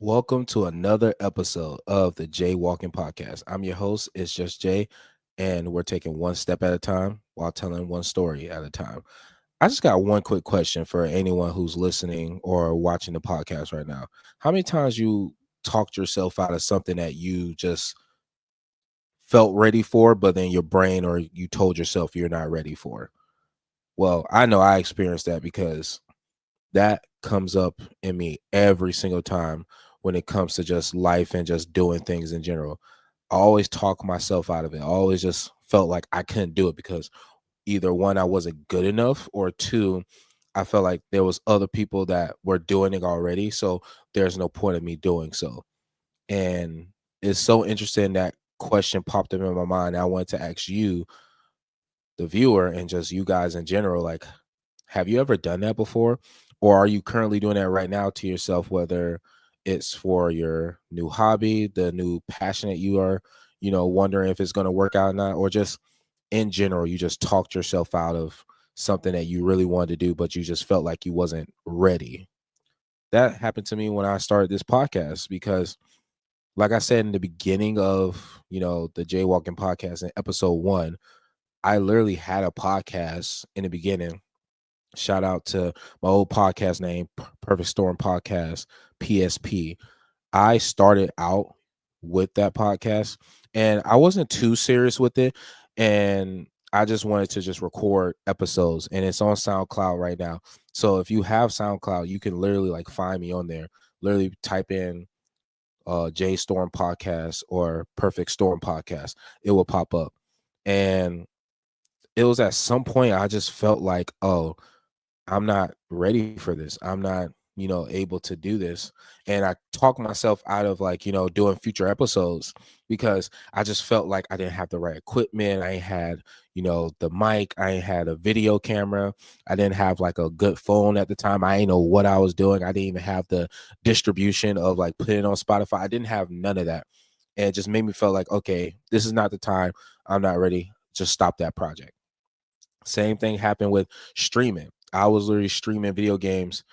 Welcome to another episode of the JayWalkin podcast. I'm your host, it's just Jay, and we're taking one step at a time while telling one story at a time. I just got one quick question for anyone who's listening or watching the podcast right now. How many times you talked yourself out of something that you just felt ready for, but then your brain or you told yourself you're not ready for? Well, I know I experienced that because that comes up in me every single time when it comes to just life and just doing things in general. I always talk myself out of it. I always just felt like I couldn't do it because either one, I wasn't good enough, or two, I felt like there was other people that were doing it already. So there's no point of me doing so. And it's so interesting that question popped up in my mind. I wanted to ask you, the viewer, and just you guys in general, like, have you ever done that before? Or are you currently doing that right now to yourself, whether it's for your new hobby, the new passion that you are, wondering if it's going to work out or not, or just in general, you just talked yourself out of something that you really wanted to do, but you just felt like you wasn't ready. That happened to me when I started this podcast because, like I said in the beginning of, the Jaywalking podcast in episode one, I literally had a podcast in the beginning. Shout out to my old podcast name, Perfect Storm Podcast, PSP. I started out with that podcast and I wasn't too serious with it. And I just wanted to just record episodes, and it's on SoundCloud right now. So if you have SoundCloud, you can literally like find me on there. Literally type in J Storm Podcast or Perfect Storm Podcast. It will pop up. And it was at some point I just felt like, oh, I'm not ready for this. I'm not, able to do this. And I talked myself out of like, doing future episodes because I just felt like I didn't have the right equipment. I ain't had, the mic. I ain't had a video camera. I didn't have like a good phone at the time. I didn't know what I was doing. I didn't even have the distribution of like putting it on Spotify. I didn't have none of that. And it just made me feel like, okay, this is not the time. I'm not ready. Just stop that project. Same thing happened with streaming. I was literally streaming video games,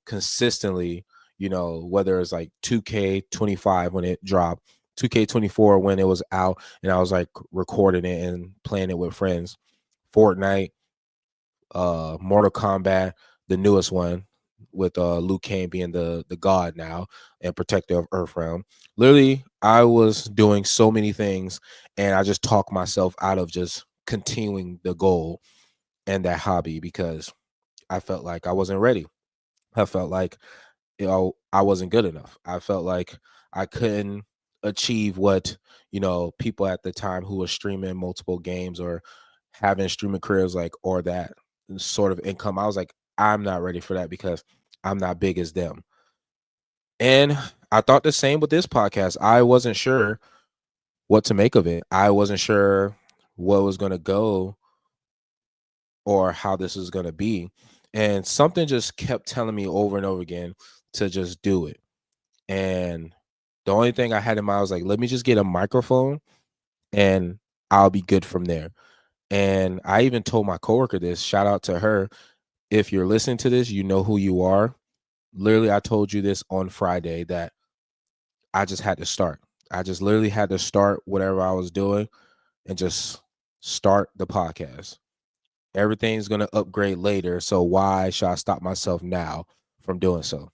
consistently, whether it's like 2K25 when it dropped, 2K24 when it was out, and I was like recording it and playing it with friends. Fortnite, Mortal Kombat, the newest one with Liu Kang being the god now and protector of Earthrealm. Literally, I was doing so many things, and I just talked myself out of just continuing the goal and that hobby because I felt like I wasn't ready. I felt like, I wasn't good enough. I felt like I couldn't achieve what, people at the time who were streaming multiple games or having streaming careers like or that sort of income. I was like, I'm not ready for that because I'm not big as them. And I thought the same with this podcast. I wasn't sure what to make of it. I wasn't sure what was going to go or how this is going to be. And something just kept telling me over and over again to just do it. And the only thing I had in mind was like, let me just get a microphone and I'll be good from there. And I even told my coworker this, shout out to her. If you're listening to this, you know who you are. Literally, I told you this on Friday that I just had to start. I just literally had to start whatever I was doing and just start the podcast. Everything's going to upgrade later. So why should I stop myself now from doing so?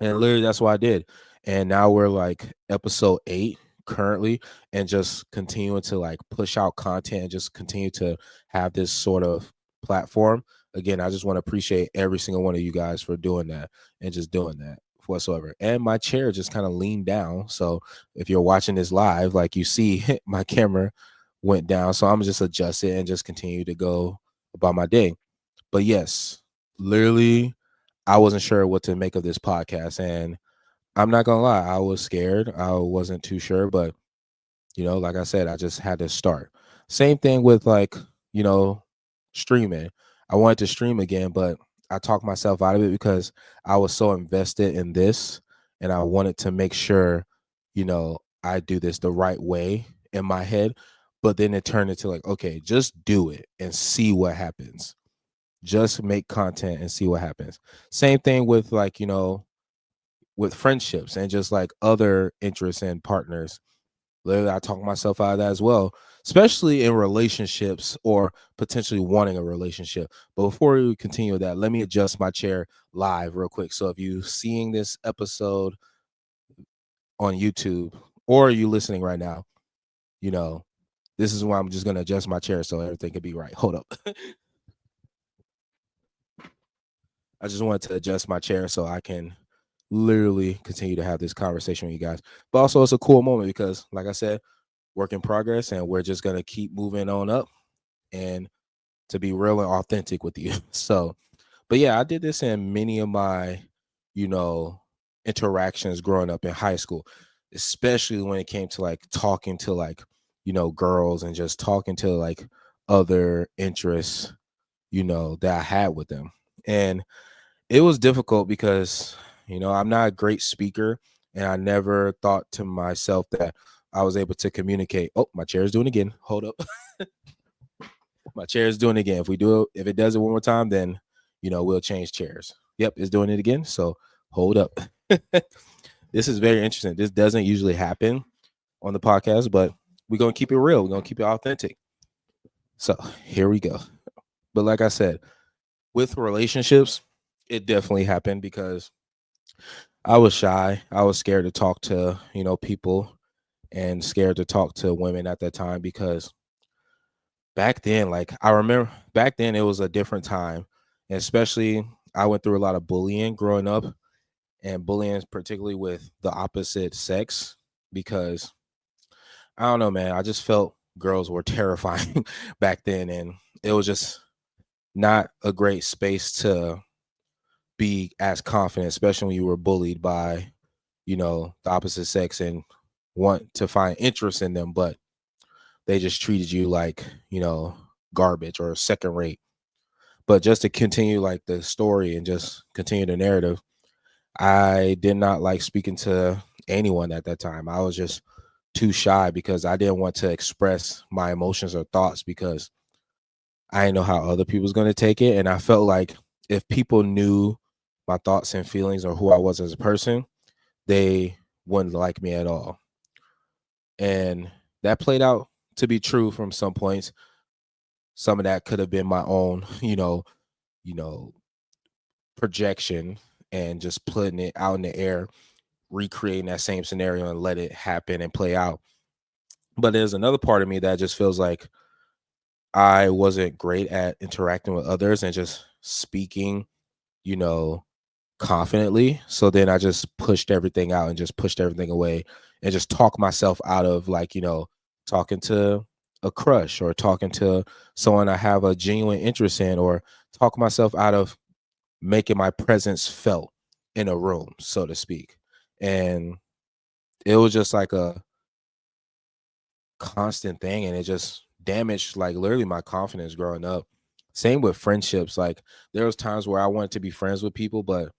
And literally, that's what I did. And now we're like episode 8 currently, and just continuing to like push out content and just continue to have this sort of platform. Again, I just want to appreciate every single one of you guys for doing that and just doing that whatsoever. And my chair just kind of leaned down. So if you're watching this live, like you see, my camera went down. So I'm just adjust it and just continue to go about my day. But yes, literally, I wasn't sure what to make of this podcast. And I'm not gonna lie, I was scared. I wasn't too sure, but like I said, I just had to start. Same thing with like, you know, streaming. I wanted to stream again, but I talked myself out of it because I was so invested in this and I wanted to make sure, I do this the right way in my head. But then it turned into like, okay, just do it and see what happens. Just make content and see what happens. Same thing with like, with friendships and just like other interests and partners. Literally, I talk myself out of that as well, especially in relationships or potentially wanting a relationship. But before we continue with that, let me adjust my chair live real quick. So if you seeing this episode on YouTube or you listening right now, you know, this is why I'm just gonna adjust my chair so everything can be right. Hold up. I just wanted to adjust my chair so I can literally continue to have this conversation with you guys. But also it's a cool moment because like I said, work in progress and we're just gonna keep moving on up and to be real and authentic with you. So, but yeah, I did this in many of my, you know, interactions growing up in high school, especially when it came to like talking to like, girls and just talking to like other interests, that I had with them. And it was difficult because, I'm not a great speaker and I never thought to myself that I was able to communicate. Oh, my chair is doing it again. Hold up. My chair is doing it again. If it does it one more time, then we'll change chairs. Yep, it's doing it again. So hold up. This is very interesting. This doesn't usually happen on the podcast, but we're gonna keep it real. We're gonna keep it authentic. So here we go. But like I said, with relationships, it definitely happened because I was shy. I was scared to talk to, people and scared to talk to women at that time because back then, like I remember back then it was a different time. And especially I went through a lot of bullying growing up and bullying particularly with the opposite sex because I don't know, man. I just felt girls were terrifying back then and it was just not a great space to be as confident, especially when you were bullied by, the opposite sex and want to find interest in them, but they just treated you like, garbage or second rate. But just to continue like the story and just continue the narrative, I did not like speaking to anyone at that time. I was just too shy because I didn't want to express my emotions or thoughts because I didn't know how other people was going to take it. And I felt like if people knew my thoughts and feelings or who I was as a person, they wouldn't like me at all. And that played out to be true from some points. Some of that could have been my own, you know, projection and just putting it out in the air, recreating that same scenario and let it happen and play out. But there's another part of me that just feels like I wasn't great at interacting with others and just speaking, you know, confidently. So then I just pushed everything out and just pushed everything away and just talk myself out of like, talking to a crush or talking to someone I have a genuine interest in or talk myself out of making my presence felt in a room, so to speak. And it was just like a constant thing and it just damaged like literally my confidence growing up. Same with friendships. Like there was times where I wanted to be friends with people, but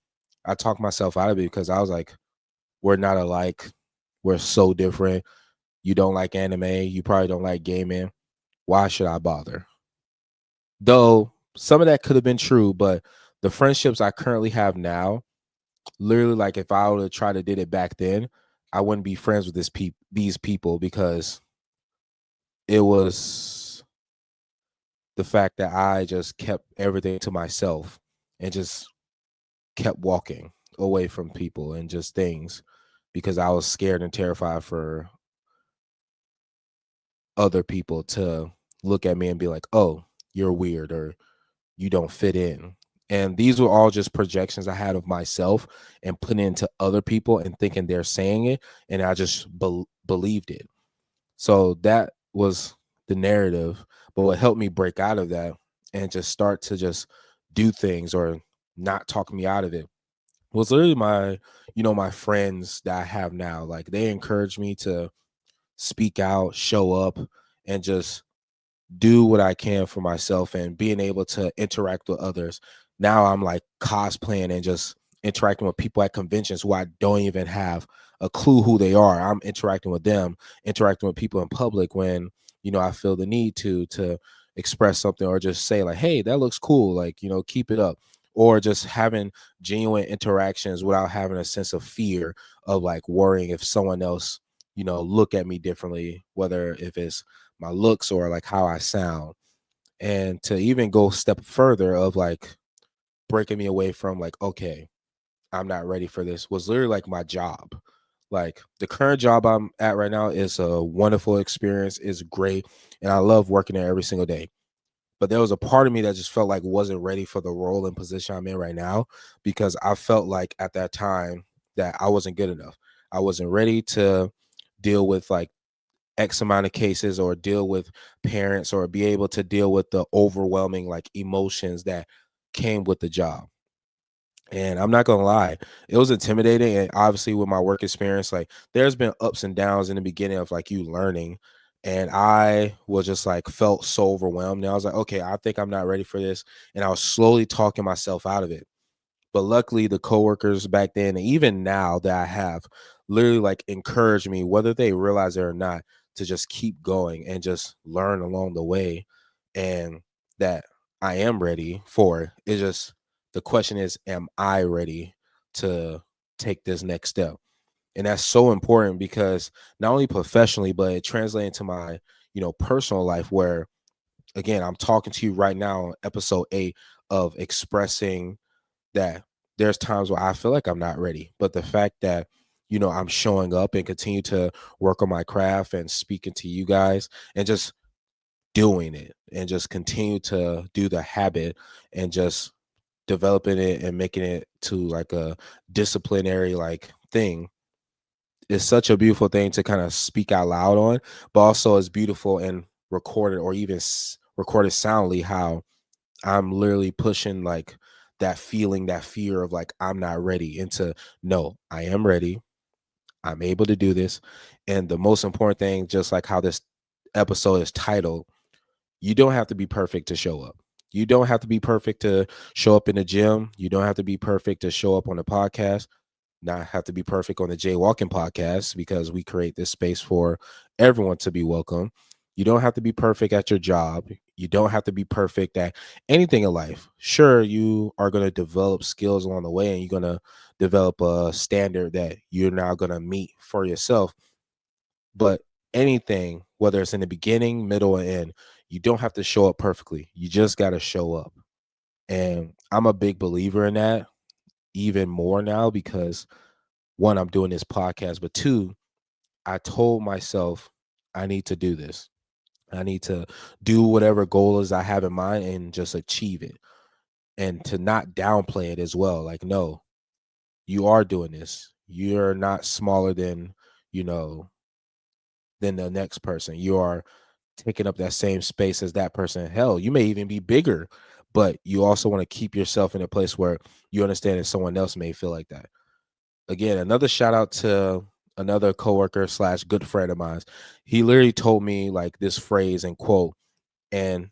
I talked myself out of it because I was like, we're not alike. We're so different. You don't like anime. You probably don't like gaming. Why should I bother? Though some of that could have been true, but the friendships I currently have now, literally, like if I would have tried to did it back then, I wouldn't be friends with these people because it was the fact that I just kept everything to myself and just kept walking away from people and just things because I was scared and terrified for other people to look at me and be like, "Oh, you're weird," or "You don't fit in." And these were all just projections I had of myself and putting into other people and thinking they're saying it, and I just believed it. So that was the narrative. But what helped me break out of that and just start to just do things or not talk me out of it was literally my friends that I have now. Like they encourage me to speak out, show up, and just do what I can for myself and being able to interact with others. Now I'm like cosplaying and just interacting with people at conventions who I don't even have a clue who they are. I'm interacting with them, interacting with people in public when, I feel the need to express something or just say like, "Hey, that looks cool. Like, keep it up." or just having genuine interactions without having a sense of fear of like worrying if someone else, look at me differently, whether if it's my looks or like how I sound. And to even go step further of like breaking me away from like, okay, I'm not ready for this was literally like my job. Like the current job I'm at right now is a wonderful experience, is great, and I love working there every single day. But there was a part of me that just felt like wasn't ready for the role and position I'm in right now, because I felt like at that time that I wasn't good enough. I wasn't ready to deal with like X amount of cases or deal with parents or be able to deal with the overwhelming like emotions that came with the job. And I'm not gonna lie, it was intimidating. And obviously, with my work experience, like there's been ups and downs in the beginning of like you learning. And I was just like felt so overwhelmed. And I was like, okay, I think I'm not ready for this. And I was slowly talking myself out of it. But luckily, the coworkers back then, and even now that I have, literally like encouraged me, whether they realize it or not, to just keep going and just learn along the way. And that I am ready for it. It's just the question is, am I ready to take this next step? And that's so important because not only professionally, but it translates into my, personal life where again, I'm talking to you right now on episode 8 of expressing that there's times where I feel like I'm not ready. But the fact that, I'm showing up and continue to work on my craft and speaking to you guys and just doing it and just continue to do the habit and just developing it and making it to like a disciplinary like thing is such a beautiful thing to kind of speak out loud on, but also it's beautiful and recorded or even recorded soundly how I'm literally pushing like that feeling, that fear of like I'm not ready into no, I am ready. I'm able to do this. And the most important thing, just like how this episode is titled, you don't have to be perfect to show up. You don't have to be perfect to show up in the gym. You don't have to be perfect to show up on the podcast. Not have to be perfect on the JayWalkin podcast because we create this space for everyone to be welcome. You don't have to be perfect at your job. You don't have to be perfect at anything in life. Sure, you are going to develop skills along the way and you're going to develop a standard that you're now going to meet for yourself. But anything, whether it's in the beginning, middle, or end, you don't have to show up perfectly. You just got to show up. And I'm a big believer in that even more now because one, I'm doing this podcast, but two, I told myself I need to do this. I need to do whatever goal is I have in mind and just achieve it and to not downplay it as well. Like, no, you are doing this. You're not smaller than, you know, than the next person. You are taking up that same space as that person. Hell, you may even be bigger, but you also want to keep yourself in a place where you understand that someone else may feel like that. Again, another shout out to another coworker slash good friend of mine. He literally told me like this phrase and quote, and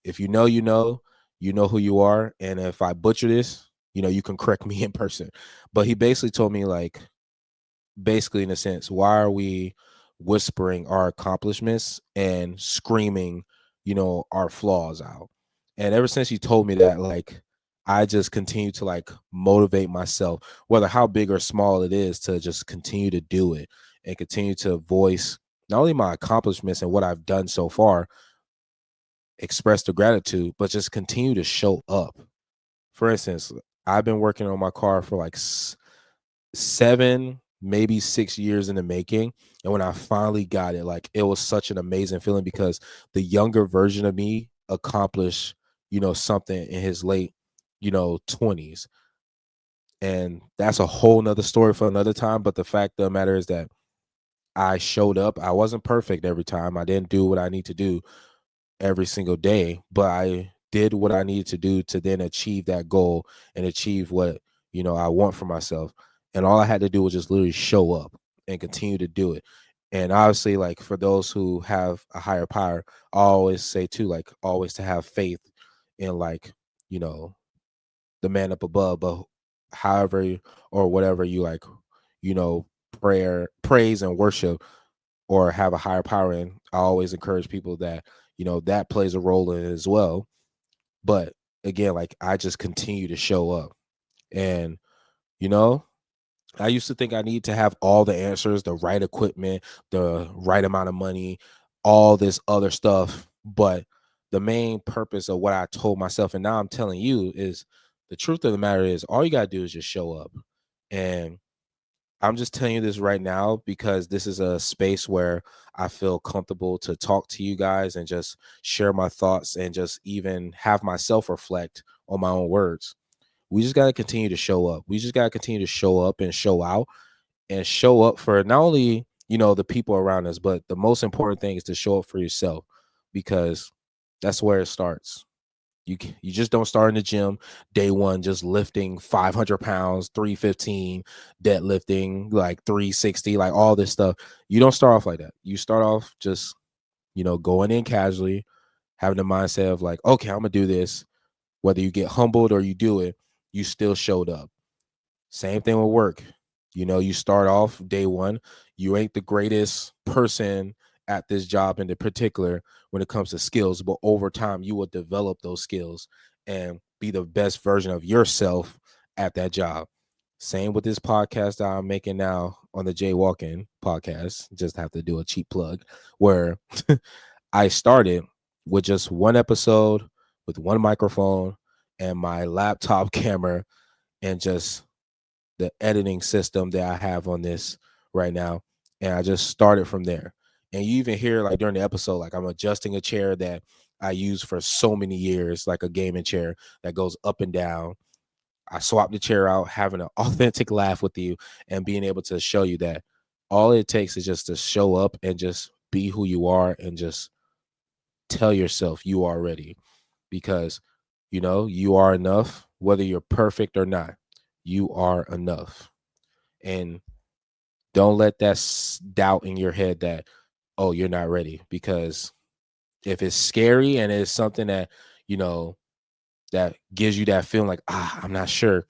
if you know who you are. And if I butcher this, you can correct me in person. But he basically told me like, basically in a sense, why are we whispering our accomplishments and screaming, our flaws out? And ever since you told me that, like, I just continue to like motivate myself, whether how big or small it is, to just continue to do it and continue to voice not only my accomplishments and what I've done so far, express the gratitude, but just continue to show up. For instance, I've been working on my car for like 7, maybe 6 years in the making. And when I finally got it, like it was such an amazing feeling because the younger version of me accomplished, something in his late, 20s. And that's a whole nother story for another time. But the fact of the matter is that I showed up. I wasn't perfect every time. I didn't do what I need to do every single day, but I did what I needed to do to then achieve that goal and achieve what, I want for myself. And all I had to do was just literally show up and continue to do it. And obviously, like for those who have a higher power, I always say too, like always to have faith in like, you know, the man up above, but however or whatever you like, you know, praise and worship or have a higher power in, I always encourage people that, that plays a role in it as well. But again, like I just continue to show up. And, you know, I used to think I need to have all the answers, the right equipment, the right amount of money, all this other stuff. But the main purpose of what I told myself, and now I'm telling you, is the truth of the matter is all you got to do is just show up. And I'm just telling you this right now because this is a space where I feel comfortable to talk to you guys and just share my thoughts and just even have myself reflect on my own words. We just got to continue to show up. We just got to continue to show up and show out and show up for not only, the people around us, but the most important thing is to show up for yourself, because that's where it starts. You just don't start in the gym day one just lifting 500 pounds, 315, deadlifting like 360, like all this stuff. You don't start off like that. You start off just, going in casually, having the mindset of like, okay, I'm gonna do this. Whether you get humbled or you do it, you still showed up. Same thing with work. You start off day one, you ain't the greatest person at this job in the particular when it comes to skills, but over time you will develop those skills and be the best version of yourself at that job. Same with this podcast that I'm making now on the JayWalkin podcast. Just have to do a cheap plug where I started with just one episode with one microphone and my laptop camera and just the editing system that I have on this right now. And I just started from there. And you even hear like during the episode, like I'm adjusting a chair that I use for so many years, like a gaming chair that goes up and down. I swapped the chair out, having an authentic laugh with you and being able to show you that all it takes is just to show up and just be who you are and just tell yourself you are ready, because you are enough whether you're perfect or not. You are enough. And don't let that doubt in your head that, oh, you're not ready, because if it's scary and it's something that you know that gives you that feeling like, I'm not sure,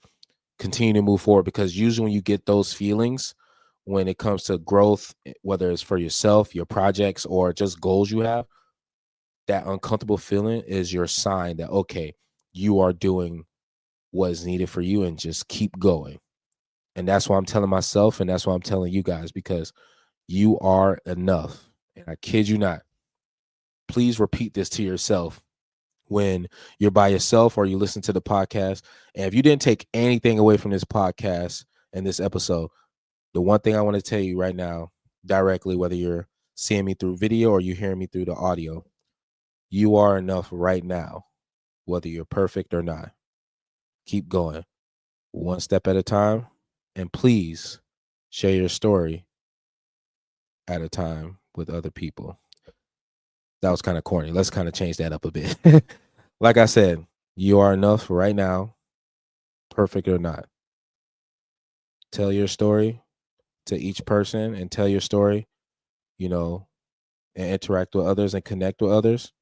continue to move forward, because usually when you get those feelings when it comes to growth, whether it's for yourself, your projects, or just goals you have, that uncomfortable feeling is your sign that, okay, you are doing what is needed for you, and just keep going. And that's why I'm telling myself, and that's why I'm telling you guys, because you are enough. And I kid you not, please repeat this to yourself when you're by yourself or you listen to the podcast. And if you didn't take anything away from this podcast and this episode, the one thing I want to tell you right now, directly, whether you're seeing me through video or you're hearing me through the audio, you are enough right now, whether you're perfect or not. Keep going one step at a time. And please share your story at a time with other people. That was kind of corny. Let's kind of change that up a bit. Like I said, you are enough right now, perfect or not. Tell your story to each person and tell your story, you know, and interact with others and connect with others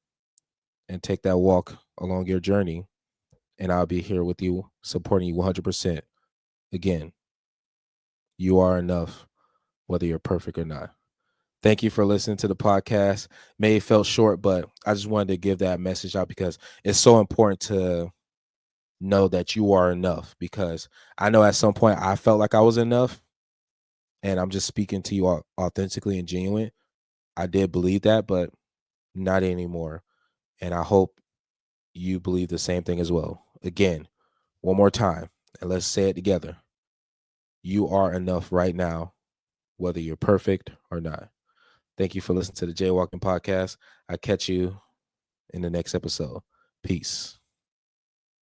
and take that walk along your journey. And I'll be here with you, supporting you 100%. Again, you are enough, whether you're perfect or not. Thank you for listening to the podcast. May it felt short, but I just wanted to give that message out because it's so important to know that you are enough, because I know at some point I felt like I was enough, and I'm just speaking to you authentically and genuine. I did believe that, but not anymore. And I hope you believe the same thing as well. Again, one more time, and let's say it together. You are enough right now, whether you're perfect or not. Thank you for listening to the JayWalkin podcast. I catch you in the next episode. Peace.